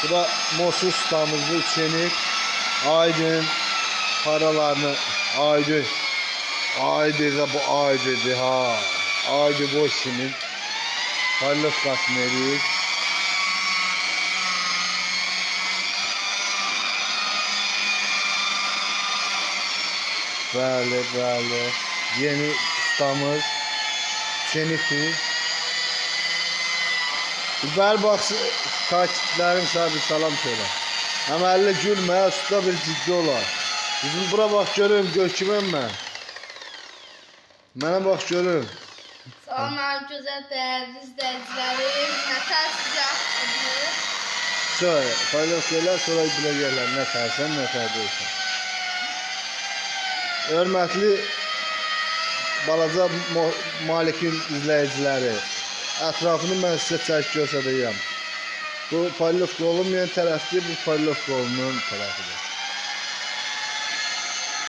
Bu da Mosu ustamızın çenik. Aydın paralarını Aydın. Aydı da bu Aydı'dı ha. Aydı bu işinin. Parlıqasını eləyir. Bəli, bəli. Yeni ustamız çenikdir. Bəli, bax, takipçilərim sana bir salam söyle. Əməlli gülmə, usta bir ciddi olar. Bizim bura bax görün, göküməm mən. Mənə bax görün. Salam gözəl dəyərli izləyicilərim. Nətər sıcaqdır? Söyle, paylaş elə, sonra bilə gələn nə tərsən, nə tər deyirsən. Hörmətli balaca malikin izləyiciləri, ətrafını mən sizə çək göstərəcəyəm. Bu paylaş olunmayan tərəfdir, bu paylaş olunmayan tərəfidir.